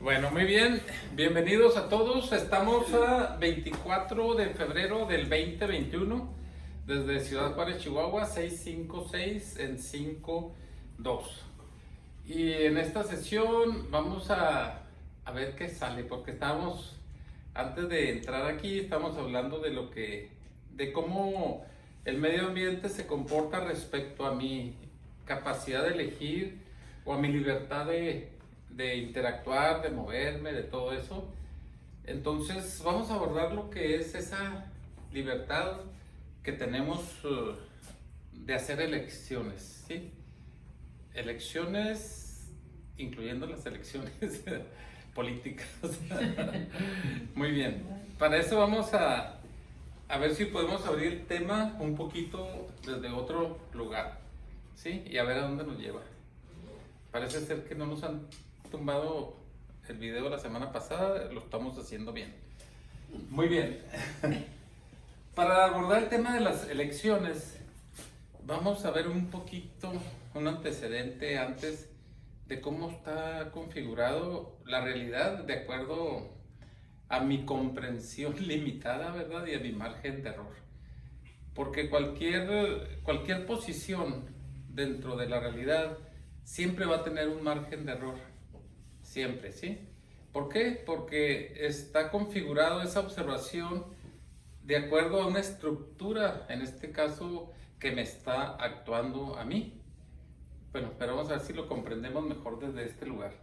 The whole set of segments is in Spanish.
Bueno, muy bien, bienvenidos a todos. Estamos a 24 de febrero del 2021 desde Ciudad Juárez, Chihuahua, 656 en 52. Y en esta sesión vamos a ver qué sale, porque estábamos, antes de entrar aquí, estamos hablando de cómo el medio ambiente se comporta respecto a mi capacidad de elegir o a mi libertad de interactuar, de moverme, de todo eso. Entonces vamos a abordar lo que es esa libertad que tenemos de hacer elecciones, ¿sí? Elecciones, incluyendo las elecciones políticas. Muy bien, para eso vamos a ver si podemos abrir el tema un poquito desde otro lugar, ¿sí? Y a ver a dónde nos lleva. Parece ser que no nos han tumbado el video la semana pasada, lo estamos haciendo bien. Muy bien. Para abordar el tema de las elecciones, vamos a ver un poquito, un antecedente antes de cómo está configurado la realidad de acuerdo a mi comprensión limitada, ¿verdad? Y a mi margen de error. Porque cualquier posición dentro de la realidad siempre va a tener un margen de error. Siempre, ¿sí? ¿Por qué? Porque está configurado esa observación de acuerdo a una estructura, en este caso, que me está actuando a mí. Bueno, pero vamos a ver si lo comprendemos mejor desde este lugar.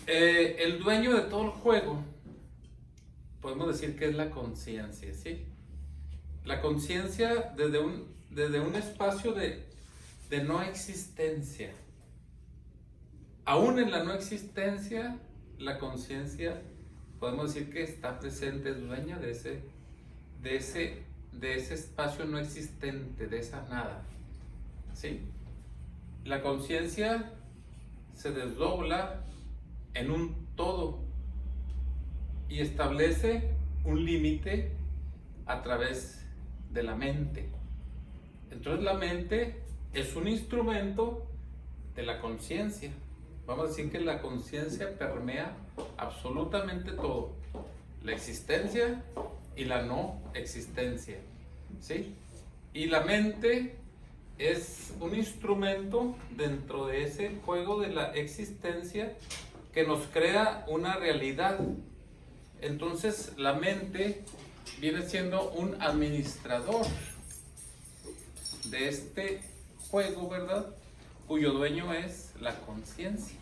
El dueño de todo el juego, podemos decir que es la conciencia, ¿sí? La conciencia desde un espacio de no existencia. Aún en la no existencia, la conciencia, podemos decir que está presente, es dueña de ese espacio no existente, de esa nada, ¿sí? La conciencia se desdobla en un todo y establece un límite a través de la mente. Entonces la mente es un instrumento de la conciencia. Vamos a decir que la conciencia permea absolutamente todo, la existencia y la no existencia, ¿sí? Y la mente es un instrumento dentro de ese juego de la existencia que nos crea una realidad. Entonces la mente viene siendo un administrador de este juego, ¿verdad? Cuyo dueño es la conciencia.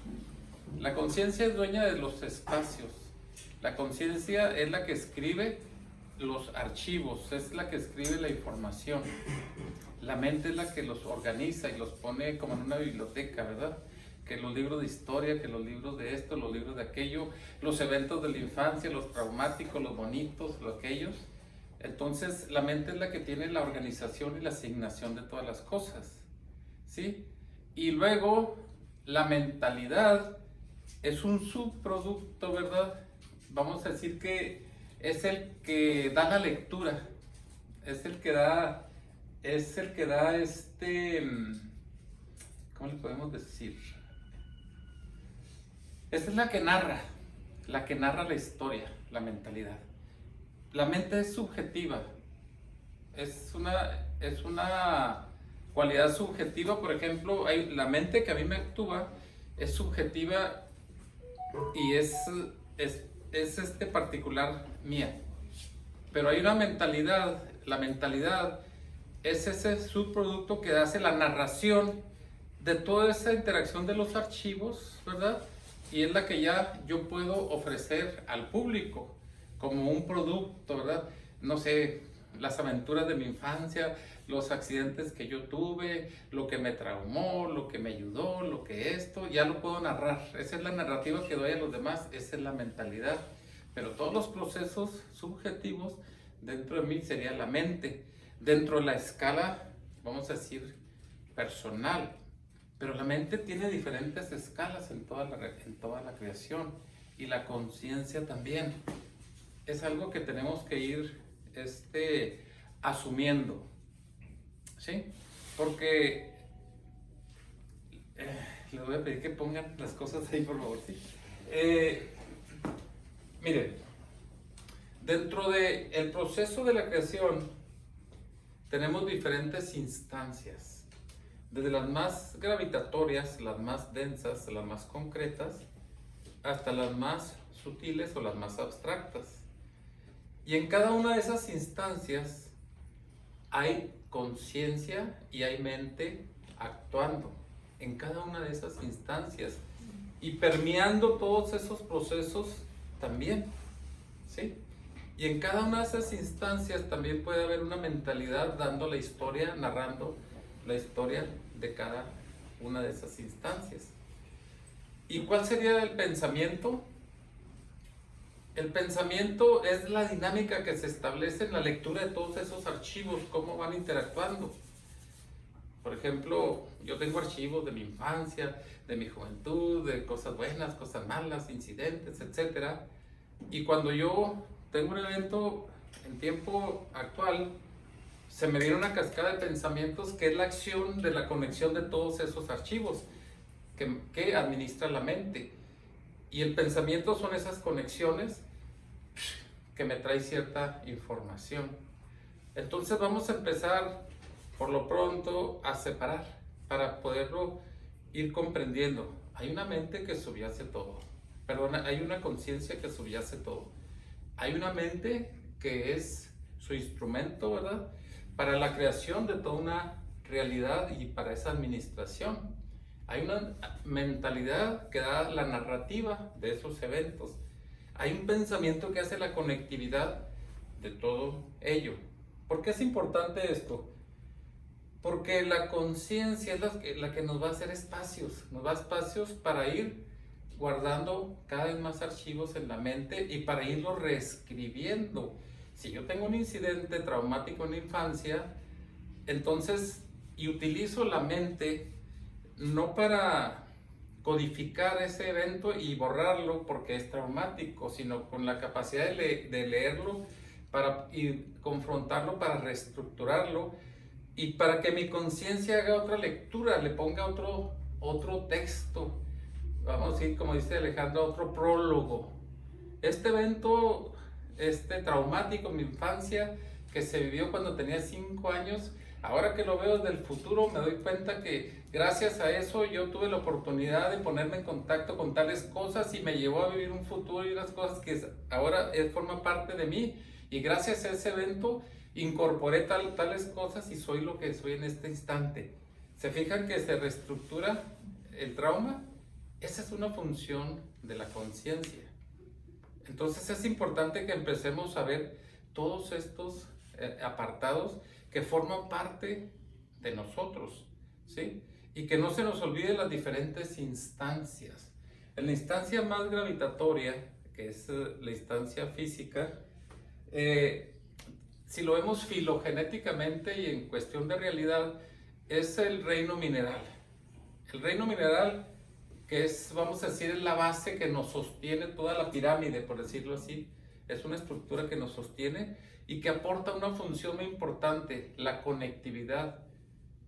La conciencia es dueña de los espacios. La conciencia es la que escribe los archivos, es la que escribe la información. La mente es la que los organiza y los pone como en una biblioteca, ¿verdad? Que los libros de historia, que los libros de esto, los libros de aquello, los eventos de la infancia, los traumáticos, los bonitos, los aquellos. Entonces, la mente es la que tiene la organización y la asignación de todas las cosas, ¿sí? Y luego, la mentalidad es un subproducto, ¿verdad? Vamos a decir que es el que da la lectura, es el que da ¿cómo le podemos decir? Esta es la que narra la historia, la mentalidad. La mente es subjetiva, es una cualidad subjetiva. Por ejemplo, la mente que a mí me actúa es subjetiva y es particular mía. Pero hay una mentalidad, la mentalidad es ese subproducto que hace la narración de toda esa interacción de los archivos, ¿verdad? Y es la que ya yo puedo ofrecer al público como un producto, ¿verdad? No sé, las aventuras de mi infancia, los accidentes que yo tuve, lo que me traumó, lo que me ayudó, lo que esto, ya lo puedo narrar. Esa es la narrativa que doy a los demás, esa es la mentalidad. Pero todos los procesos subjetivos dentro de mí sería la mente, dentro de la escala, vamos a decir, personal. Pero la mente tiene diferentes escalas en toda la creación, y la conciencia también. Es algo que tenemos que ir asumiendo, ¿sí? Porque les voy a pedir que pongan las cosas ahí, por favor, ¿sí? Miren, dentro del proceso de la creación tenemos diferentes instancias, desde las más gravitatorias, las más densas, las más concretas, hasta las más sutiles o las más abstractas. Y en cada una de esas instancias hay conciencia y hay mente actuando en cada una de esas instancias y permeando todos esos procesos también, ¿sí? Y en cada una de esas instancias también puede haber una mentalidad dando la historia, narrando la historia de cada una de esas instancias. ¿Y cuál sería el pensamiento? El pensamiento es la dinámica que se establece en la lectura de todos esos archivos, cómo van interactuando. Por ejemplo, yo tengo archivos de mi infancia, de mi juventud, de cosas buenas, cosas malas, incidentes, etc. Y cuando yo tengo un evento en tiempo actual, se me viene una cascada de pensamientos que es la acción de la conexión de todos esos archivos que administra la mente. Y el pensamiento son esas conexiones que me trae cierta información. Entonces vamos a empezar por lo pronto a separar para poderlo ir comprendiendo. Hay una mente que subyace todo, perdón, hay una conciencia que subyace todo. Hay una mente que es su instrumento, ¿verdad?, para la creación de toda una realidad y para esa administración. Hay una mentalidad que da la narrativa de esos eventos. Hay un pensamiento que hace la conectividad de todo ello. ¿Por qué es importante esto? Porque la conciencia es la que nos va a hacer espacios, nos da espacios para ir guardando cada vez más archivos en la mente y para irlos reescribiendo. Si yo tengo un incidente traumático en la infancia, entonces, y utilizo la mente no para codificar ese evento y borrarlo porque es traumático, sino con la capacidad de leerlo y confrontarlo para reestructurarlo y para que mi conciencia haga otra lectura, le ponga otro texto, vamos a decir, como dice Alejandra, otro prólogo. Este evento traumático en mi infancia que se vivió cuando tenía 5 años, ahora que lo veo desde el futuro me doy cuenta que gracias a eso yo tuve la oportunidad de ponerme en contacto con tales cosas y me llevó a vivir un futuro y unas cosas que ahora forman parte de mí, y gracias a ese evento incorporé tales cosas y soy lo que soy en este instante. ¿Se fijan que se reestructura el trauma? Esa es una función de la conciencia. Entonces es importante que empecemos a ver todos estos apartados que forman parte de nosotros, ¿sí? Y que no se nos olvide las diferentes instancias. En la instancia más gravitatoria, que es la instancia física, si lo vemos filogenéticamente y en cuestión de realidad, es el reino mineral. El reino mineral, que es, vamos a decir, es la base que nos sostiene toda la pirámide, por decirlo así. Es una estructura que nos sostiene y que aporta una función muy importante, la conectividad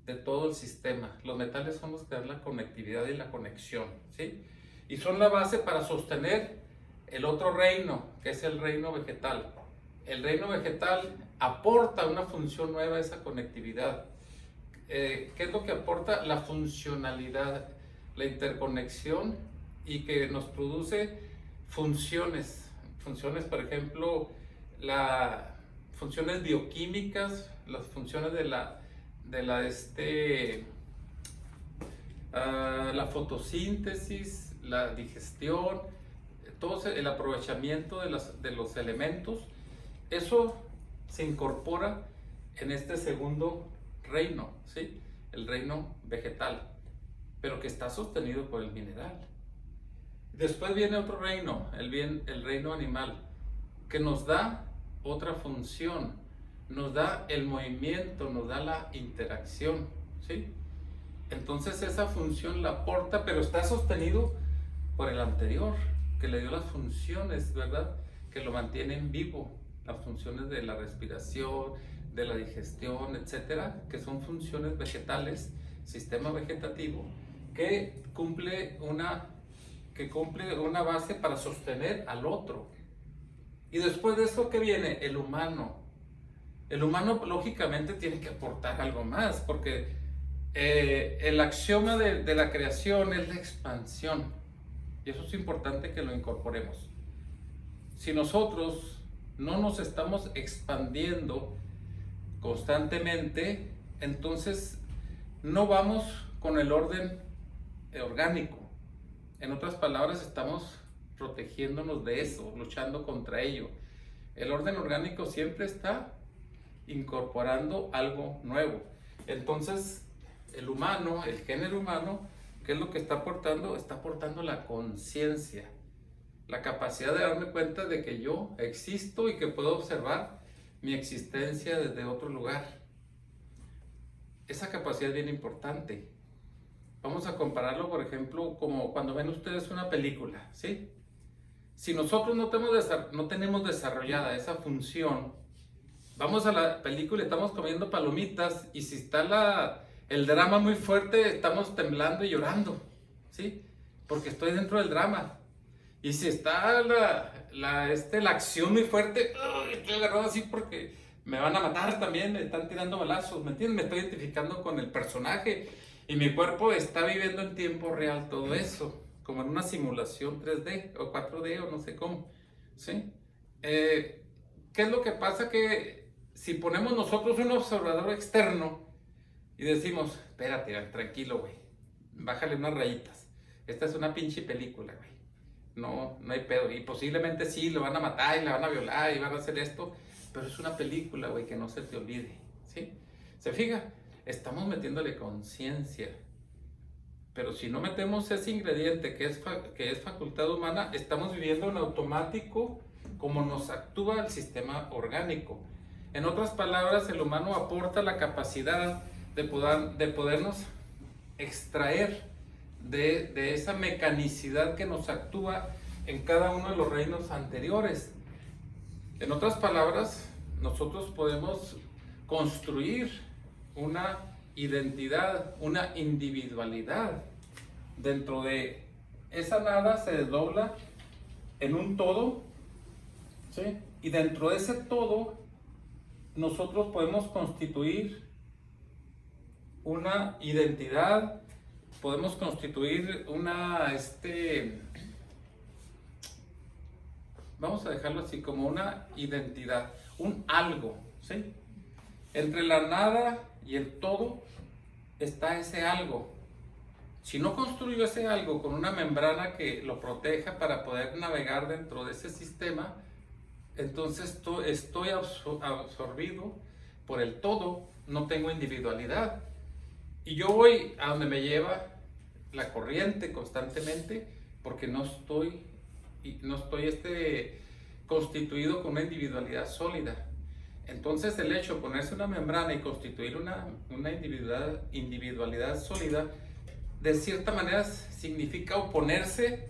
de todo el sistema. Los metales son los que dan la conectividad y la conexión, ¿sí? Y son la base para sostener el otro reino, que es el reino vegetal. El reino vegetal aporta una función nueva a esa conectividad. ¿Qué es lo que aporta? La funcionalidad, la interconexión, y que nos produce funciones. Funciones, por ejemplo, funciones bioquímicas, las funciones de la fotosíntesis, la digestión, todo el aprovechamiento de los elementos. Eso se incorpora en este segundo reino, ¿sí? El reino vegetal, pero que está sostenido por el mineral. Después viene otro reino, el reino animal, que nos da otra función, nos da el movimiento, nos da la interacción, ¿sí? Entonces esa función la aporta, pero está sostenido por el anterior, que le dio las funciones, ¿verdad?, que lo mantienen vivo, las funciones de la respiración, de la digestión, etcétera, que son funciones vegetales, sistema vegetativo, que cumple una que cumple una base para sostener al otro. Y después de eso, ¿qué viene? El humano. El humano lógicamente tiene que aportar algo más, porque el axioma de la creación es la expansión. Y eso es importante que lo incorporemos. Si nosotros no nos estamos expandiendo constantemente, entonces no vamos con el orden orgánico. En otras palabras, estamos protegiéndonos de eso, luchando contra ello. El orden orgánico siempre está incorporando algo nuevo. Entonces, el humano, el género humano, ¿qué es lo que está aportando? Está aportando la conciencia, la capacidad de darme cuenta de que yo existo y que puedo observar mi existencia desde otro lugar. Esa capacidad es bien importante. Vamos a compararlo, por ejemplo, como cuando ven ustedes una película, ¿sí? Si nosotros no tenemos desarrollada esa función, vamos a la película y estamos comiendo palomitas, y si está el drama muy fuerte, estamos temblando y llorando, ¿sí? Porque estoy dentro del drama. Y si está la acción muy fuerte, estoy agarrado así porque me van a matar también, me están tirando balazos, ¿me entiendes? Me estoy identificando con el personaje y mi cuerpo está viviendo en tiempo real todo eso, como en una simulación 3D o 4D o no sé cómo, ¿sí? ¿Qué es lo que pasa? Que si ponemos nosotros un observador externo y decimos, espérate, tranquilo, güey, bájale unas rayitas, esta es una pinche película, güey. No hay pedo, y posiblemente sí, lo van a matar y la van a violar y van a hacer esto, pero es una película, güey, que no se te olvide, ¿sí? ¿Se fija? Estamos metiéndole conciencia, pero si no metemos ese ingrediente que es facultad humana, estamos viviendo en automático como nos actúa el sistema orgánico. En otras palabras, el humano aporta la capacidad de podernos extraer de esa mecanicidad que nos actúa en cada uno de los reinos anteriores. En otras palabras, nosotros podemos construir una identidad, una individualidad. Dentro de esa nada se desdobla en un todo, ¿sí? Y dentro de ese todo, nosotros podemos constituir una identidad, podemos constituir vamos a dejarlo así, como una identidad, un algo, ¿sí? Entre la nada y el todo está ese algo. Si no construyo ese algo con una membrana que lo proteja para poder navegar dentro de ese sistema, entonces estoy absorbido por el todo, no tengo individualidad. Y yo voy a donde me lleva la corriente constantemente, porque no estoy constituido con una individualidad sólida. Entonces el hecho de ponerse una membrana y constituir una individualidad sólida, de cierta manera significa oponerse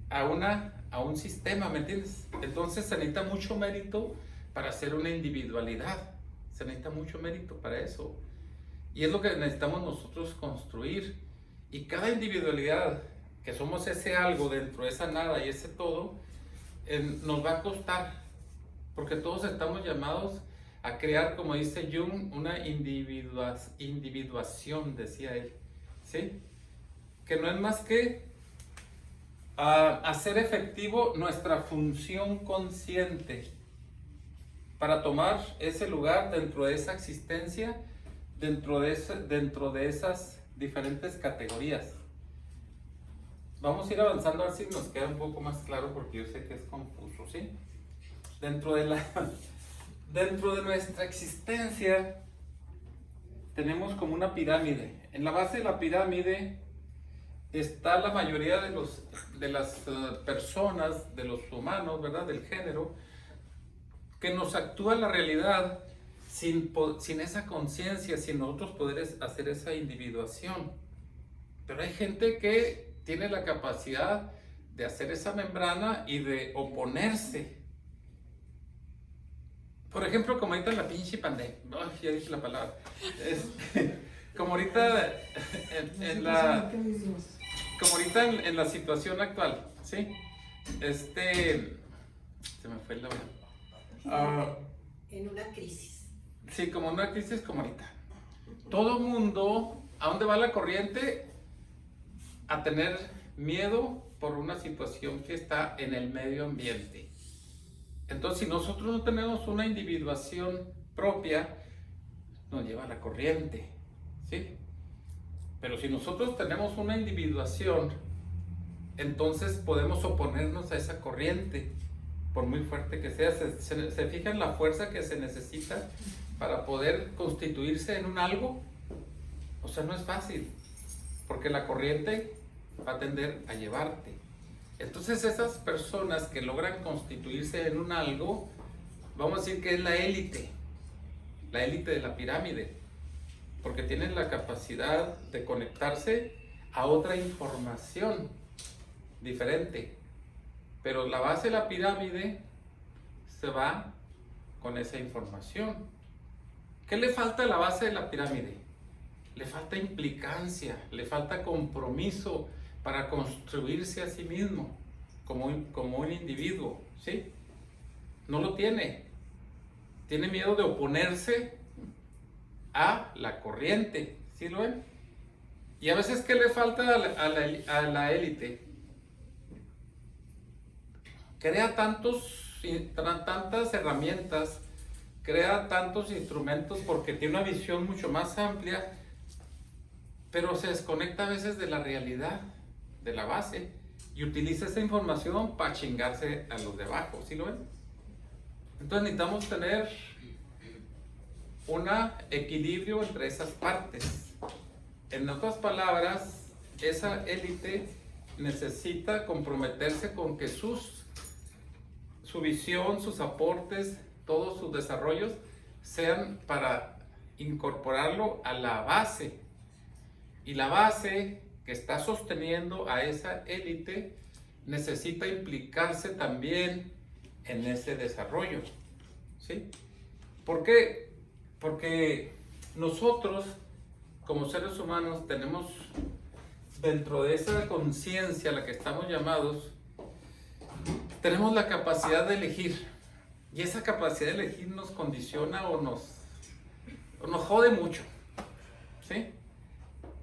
a un sistema, ¿me entiendes? Entonces se necesita mucho mérito para hacer una individualidad, se necesita mucho mérito para eso. Y es lo que necesitamos nosotros construir. Y cada individualidad, que somos ese algo dentro de esa nada y ese todo, nos va a costar, porque todos estamos llamados a crear, como dice Jung, una individuación, decía él, ¿sí? Que no es más que hacer efectivo nuestra función consciente para tomar ese lugar dentro de esa existencia, dentro de esas diferentes categorías. Vamos a ir avanzando a ver si nos queda un poco más claro, porque yo sé que es confuso, ¿sí? Dentro de nuestra existencia tenemos como una pirámide. En la base de la pirámide está la mayoría de las personas, de los humanos, ¿verdad? Del género, que nos actúa la realidad sin esa conciencia, sin nosotros poder hacer esa individuación. Pero hay gente que tiene la capacidad de hacer esa membrana y de oponerse. Por ejemplo, como ahorita en la pinche pandemia, ya dije la palabra, como ahorita en la... como ahorita en la situación actual, ¿sí? Se me fue la hora. En una crisis. Sí, como una crisis como ahorita. Todo mundo, ¿a dónde va la corriente? A tener miedo por una situación que está en el medio ambiente. Entonces, si nosotros no tenemos una individuación propia, nos lleva a la corriente, ¿sí? Pero si nosotros tenemos una individuación, entonces podemos oponernos a esa corriente, por muy fuerte que sea. ¿Se fijan la fuerza que se necesita para poder constituirse en un algo? O sea, no es fácil, porque la corriente va a tender a llevarte. Entonces esas personas que logran constituirse en un algo, vamos a decir que es la élite de la pirámide, porque tienen la capacidad de conectarse a otra información diferente. Pero la base de la pirámide se va con esa información. ¿Qué le falta a la base de la pirámide? Le falta implicancia, le falta compromiso para construirse a sí mismo como un individuo, ¿sí? No lo tiene. Tiene miedo de oponerse a la corriente, ¿sí lo ven? Y a veces, ¿qué le falta a la élite? Crea tantas herramientas, crea tantos instrumentos porque tiene una visión mucho más amplia, pero se desconecta a veces de la realidad, de la base, y utiliza esa información para chingarse a los de abajo, ¿sí lo ven? Entonces necesitamos tener un equilibrio entre esas partes. En otras palabras, esa élite necesita comprometerse con que su visión, sus aportes, todos sus desarrollos sean para incorporarlo a la base. Y la base que está sosteniendo a esa élite necesita implicarse también en ese desarrollo, ¿sí? ¿Por qué? Porque nosotros, como seres humanos, tenemos dentro de esa conciencia a la que estamos llamados, tenemos la capacidad de elegir. Y esa capacidad de elegir nos condiciona o nos jode mucho, ¿sí?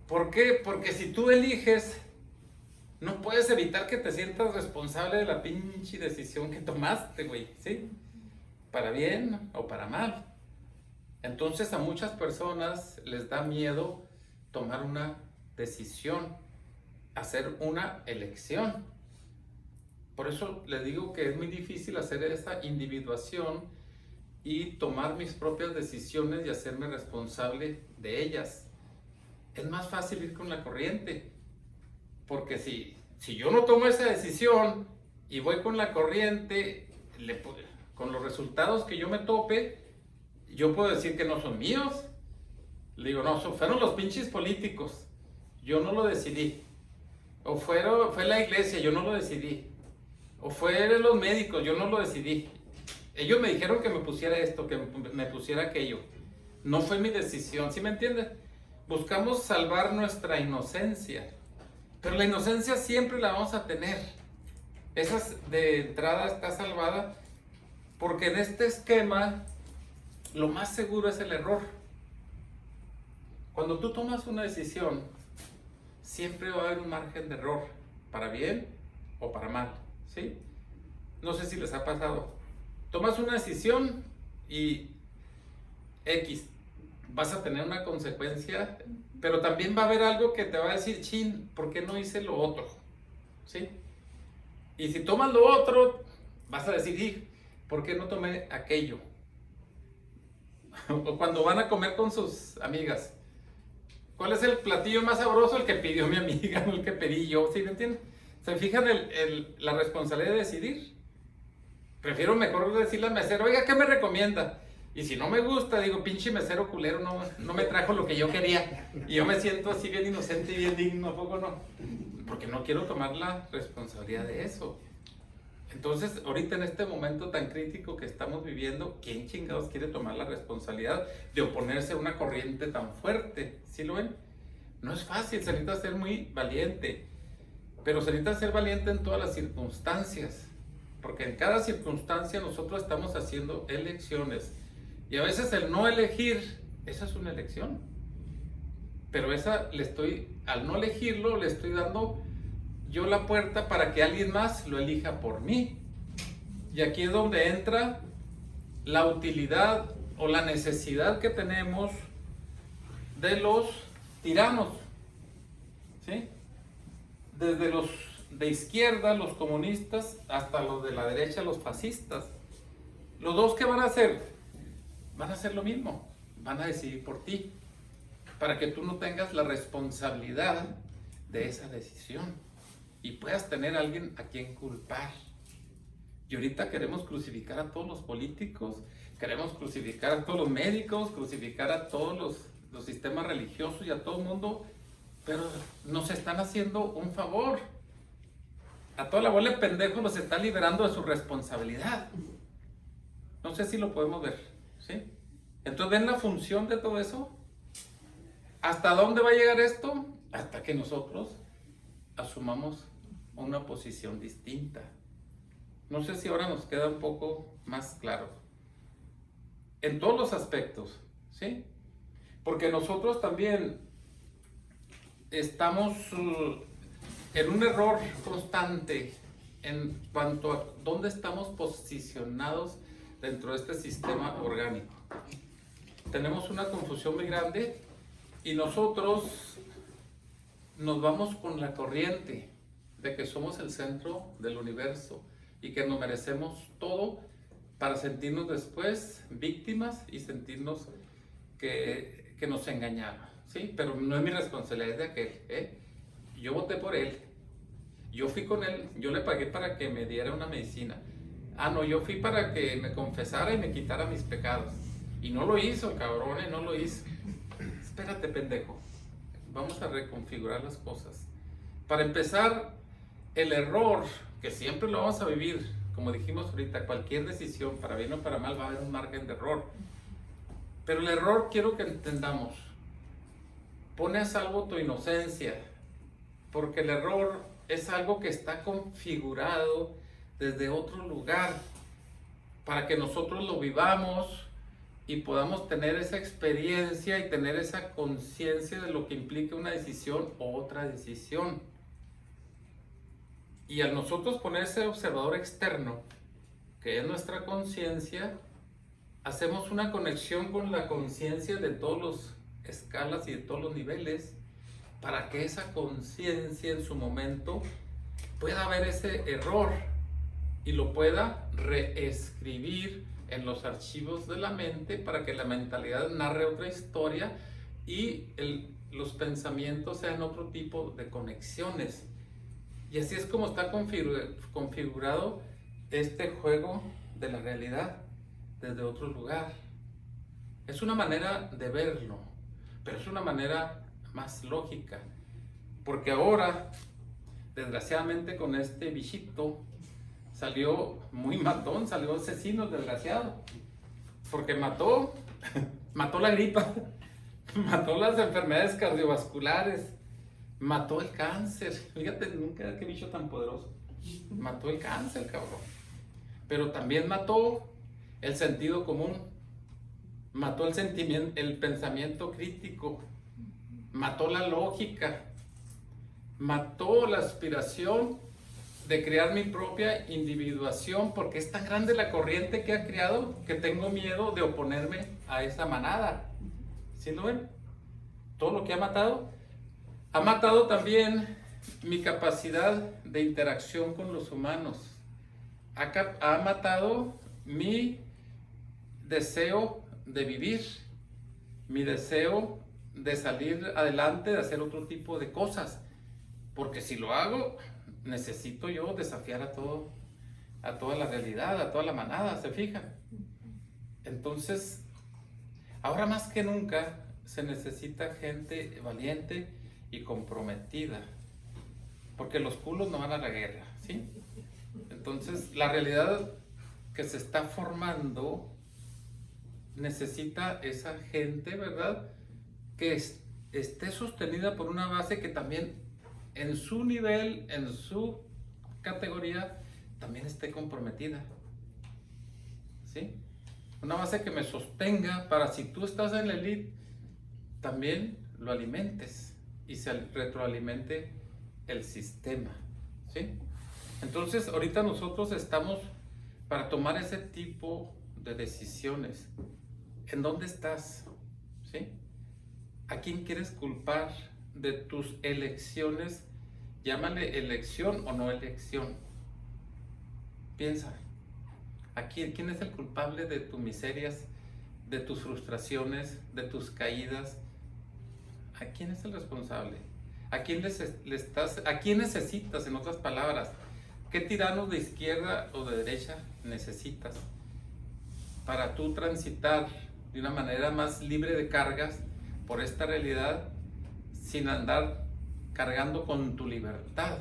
¿Por qué? Porque si tú eliges, no puedes evitar que te sientas responsable de la pinche decisión que tomaste, güey, ¿sí? Para bien o para mal. Entonces a muchas personas les da miedo tomar una decisión, hacer una elección. Por eso les digo que es muy difícil hacer esa individuación y tomar mis propias decisiones y hacerme responsable de ellas. Es más fácil ir con la corriente, porque si yo no tomo esa decisión y voy con la corriente, con los resultados que yo me tope, yo puedo decir que no son míos. Le digo, no, fueron los pinches políticos, yo no lo decidí. O fue la iglesia, yo no lo decidí. O fueron los médicos, yo no lo decidí. Ellos me dijeron que me pusiera esto, que me pusiera aquello. No fue mi decisión, ¿sí me entiendes? Buscamos salvar nuestra inocencia, pero la inocencia siempre la vamos a tener. Esa de entrada está salvada porque en este esquema lo más seguro es el error. Cuando tú tomas una decisión, siempre va a haber un margen de error, para bien o para mal, ¿sí? No sé si les ha pasado. Tomas una decisión y X, vas a tener una consecuencia, pero también va a haber algo que te va a decir, chin, ¿por qué no hice lo otro? ¿Sí? Y si tomas lo otro, vas a decir, ¿por qué no tomé aquello? O cuando van a comer con sus amigas, ¿cuál es el platillo más sabroso? El que pidió mi amiga, no el que pedí yo, ¿sí me entienden? ¿Se fijan la responsabilidad de decidir? Prefiero mejor decirle al mesero, oiga, ¿qué me recomienda? Y si no me gusta, digo, pinche mesero culero, no me trajo lo que yo quería. Y yo me siento así bien inocente y bien digno, ¿a poco no? Porque no quiero tomar la responsabilidad de eso. Entonces, ahorita en este momento tan crítico que estamos viviendo, ¿quién chingados quiere tomar la responsabilidad de oponerse a una corriente tan fuerte? ¿Sí lo ven? No es fácil, se necesita ser muy valiente. pero se necesita ser valiente en todas las circunstancias, porque en cada circunstancia nosotros estamos haciendo elecciones, y a veces el no elegir, esa es una elección, pero al no elegirlo, le estoy dando yo la puerta para que alguien más lo elija por mí. Y aquí es donde entra la utilidad o la necesidad que tenemos de los tiranos, ¿sí? Desde los de izquierda, los comunistas, hasta los de la derecha, los fascistas. Los dos, ¿qué van a hacer? Van a hacer lo mismo, van a decidir por ti, para que tú no tengas la responsabilidad de esa decisión y puedas tener a alguien a quien culpar. Y ahorita queremos crucificar a todos los políticos, queremos crucificar a todos los médicos, crucificar a todos los sistemas religiosos y a todo el mundo, pero nos están haciendo un favor. A toda la bola de pendejos los están liberando de su responsabilidad. No sé si lo podemos ver, ¿sí? Entonces, ¿ven la función de todo eso? ¿Hasta dónde va a llegar esto? Hasta que nosotros asumamos una posición distinta. No sé si ahora nos queda un poco más claro. En todos los aspectos, ¿sí? Porque nosotros también estamos en un error constante en cuanto a dónde estamos posicionados dentro de este sistema orgánico. Tenemos una confusión muy grande y nosotros nos vamos con la corriente de que somos el centro del universo y que nos merecemos todo para sentirnos después víctimas y sentirnos que nos engañaron, ¿sí? Pero no es mi responsabilidad de aquel, ¿eh? Yo voté por él, yo fui con él, yo le pagué para que me diera una medicina. Ah, no, yo fui para que me confesara y me quitara mis pecados. Y no lo hizo, cabrón, no lo hizo. Espérate, pendejo. Vamos a reconfigurar las cosas. Para empezar, el error, que siempre lo vamos a vivir, como dijimos ahorita, cualquier decisión, para bien o para mal, va a haber un margen de error. Pero el error, quiero que entendamos, pone a salvo tu inocencia, porque el error es algo que está configurado desde otro lugar, para que nosotros lo vivamos y podamos tener esa experiencia y tener esa conciencia de lo que implica una decisión o otra decisión. Y al nosotros poner ese observador externo, que es nuestra conciencia, hacemos una conexión con la conciencia de todas las escalas y de todos los niveles, para que esa conciencia en su momento pueda ver ese error y lo pueda reescribir en los archivos de la mente, para que la mentalidad narre otra historia y los pensamientos sean otro tipo de conexiones. Y así es como está configurado este juego de la realidad desde otro lugar. Es una manera de verlo, pero es una manera más lógica, porque ahora, desgraciadamente, con este bichito salió muy matón, salió asesino, desgraciado, porque mató la gripa, mató las enfermedades cardiovasculares, mató el cáncer. Fíjate, nunca, qué bicho tan poderoso. Mató el cáncer, cabrón. Pero también mató el sentido común, mató el sentimiento, el pensamiento crítico, mató la lógica, mató la aspiración de crear mi propia individuación, porque es tan grande la corriente que ha creado que tengo miedo de oponerme a esa manada. ¿Sí lo ven? Todo lo que ha matado también mi capacidad de interacción con los humanos, ha matado mi deseo de vivir, mi deseo de salir adelante, de hacer otro tipo de cosas, porque si lo hago, necesito yo desafiar a toda la realidad, a toda la manada, ¿se fijan? Entonces, ahora más que nunca se necesita gente valiente y comprometida, porque los culos no van a la guerra, ¿sí? Entonces, la realidad que se está formando necesita esa gente, ¿verdad?, que esté sostenida por una base que también en su nivel, en su categoría, también esté comprometida. ¿Sí? Una base que me sostenga para si tú estás en la elite, también lo alimentes y se retroalimente el sistema. ¿Sí? Entonces, ahorita nosotros estamos para tomar ese tipo de decisiones. ¿En dónde estás? ¿Sí? ¿A quién quieres culpar de tus elecciones? Llámale elección o no elección. Piensa, ¿quién es el culpable de tus miserias, de tus frustraciones, de tus caídas? ¿A quién es el responsable? ¿A quién a quién necesitas, en otras palabras? ¿Qué tirano de izquierda o de derecha necesitas para tú transitar de una manera más libre de cargas por esta realidad sin andar cargando con tu libertad?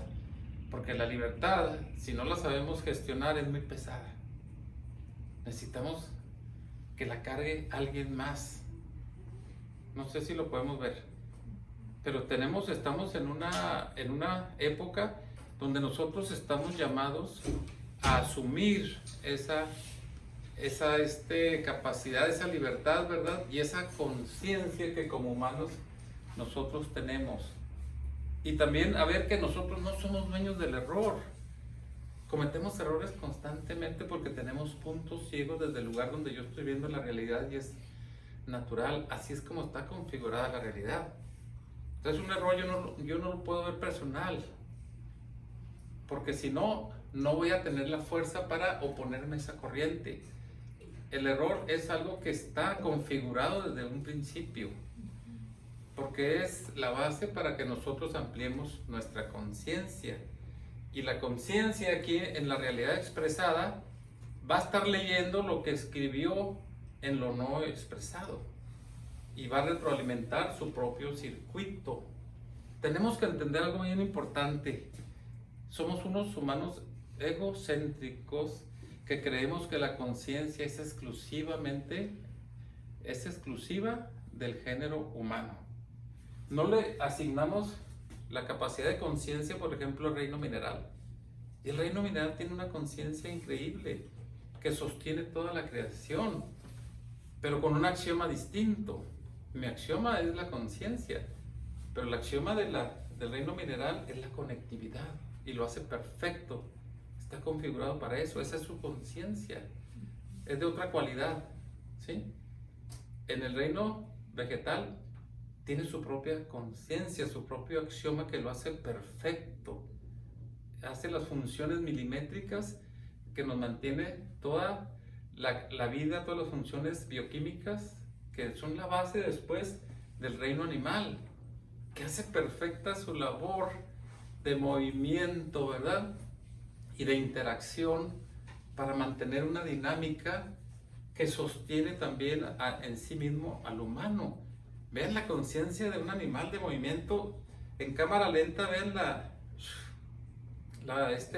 Porque la libertad, si no la sabemos gestionar, es muy pesada. Necesitamos que la cargue alguien más. No sé si lo podemos ver, pero estamos en una época donde nosotros estamos llamados a asumir esa capacidad, esa libertad, ¿verdad? Y esa conciencia que como humanos nosotros tenemos. Y también a ver que nosotros no somos dueños del error. Cometemos errores constantemente porque tenemos puntos ciegos desde el lugar donde yo estoy viendo la realidad y es natural. Así es como está configurada la realidad. Entonces un error yo no lo puedo ver personal. Porque si no, no voy a tener la fuerza para oponerme a esa corriente. El error es algo que está configurado desde un principio, porque es la base para que nosotros ampliemos nuestra conciencia. Y la conciencia aquí en la realidad expresada va a estar leyendo lo que escribió en lo no expresado y va a retroalimentar su propio circuito. Tenemos que entender algo bien importante. Somos unos humanos egocéntricos que creemos que la conciencia es exclusiva del género humano. No le asignamos la capacidad de conciencia, por ejemplo, al reino mineral. Y el reino mineral tiene una conciencia increíble que sostiene toda la creación, pero con un axioma distinto. Mi axioma es la conciencia, pero el axioma del reino mineral es la conectividad y lo hace perfecto. Está configurado para eso, esa es su conciencia. Es de otra cualidad, ¿sí? En el reino vegetal tiene su propia conciencia, su propio axioma que lo hace perfecto. Hace las funciones milimétricas que nos mantiene toda la vida, todas las funciones bioquímicas que son la base después del reino animal, que hace perfecta su labor de movimiento, ¿verdad? Y de interacción para mantener una dinámica que sostiene también en sí mismo al humano. Vean la conciencia de un animal de movimiento en cámara lenta, vean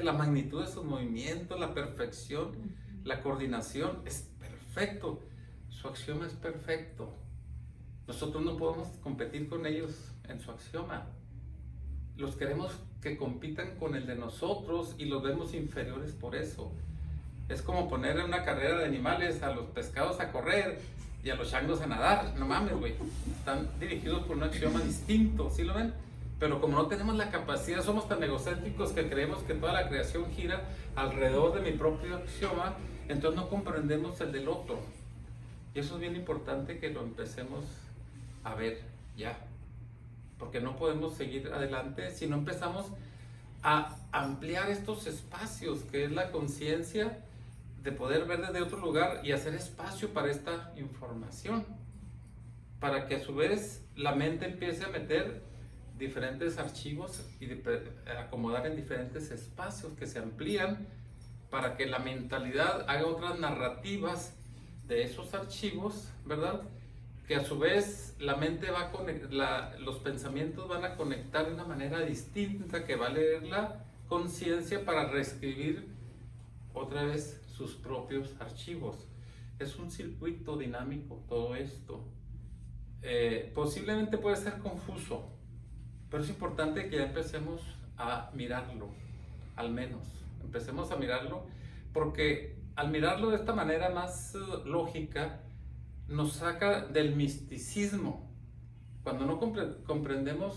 la magnitud de sus movimientos, la perfección, la coordinación, es perfecto, su axioma es perfecto. Nosotros no podemos competir con ellos en su axioma. Los queremos que compitan con el de nosotros y los vemos inferiores por eso. Es como poner en una carrera de animales a los pescados a correr y a los changos a nadar. No mames, güey. Están dirigidos por un axioma distinto, ¿sí lo ven? Pero como no tenemos la capacidad, somos tan egocéntricos que creemos que toda la creación gira alrededor de mi propio axioma, entonces no comprendemos el del otro. Y eso es bien importante que lo empecemos a ver ya. Porque no podemos seguir adelante si no empezamos a ampliar estos espacios, que es la conciencia de poder ver desde otro lugar y hacer espacio para esta información, para que a su vez la mente empiece a meter diferentes archivos y acomodar en diferentes espacios que se amplían para que la mentalidad haga otras narrativas de esos archivos, ¿verdad? Que a su vez la mente va a los pensamientos van a conectar de una manera distinta, que va a leer la conciencia para reescribir otra vez sus propios archivos. Es un circuito dinámico todo esto. Posiblemente puede ser confuso, pero es importante que ya empecemos a mirarlo, al menos. Empecemos a mirarlo, porque al mirarlo de esta manera más lógica, nos saca del misticismo. Cuando no comprendemos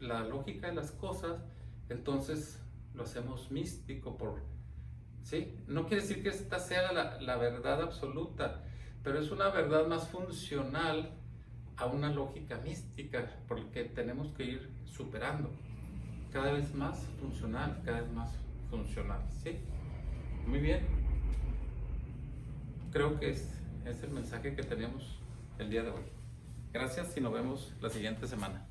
la lógica de las cosas, entonces lo hacemos místico ¿sí? No quiere decir que esta sea la verdad absoluta, pero es una verdad más funcional a una lógica mística, porque tenemos que ir superando, cada vez más funcional, cada vez más funcional, ¿sí? Muy bien. Creo que es el mensaje que tenemos el día de hoy. Gracias y nos vemos la siguiente semana.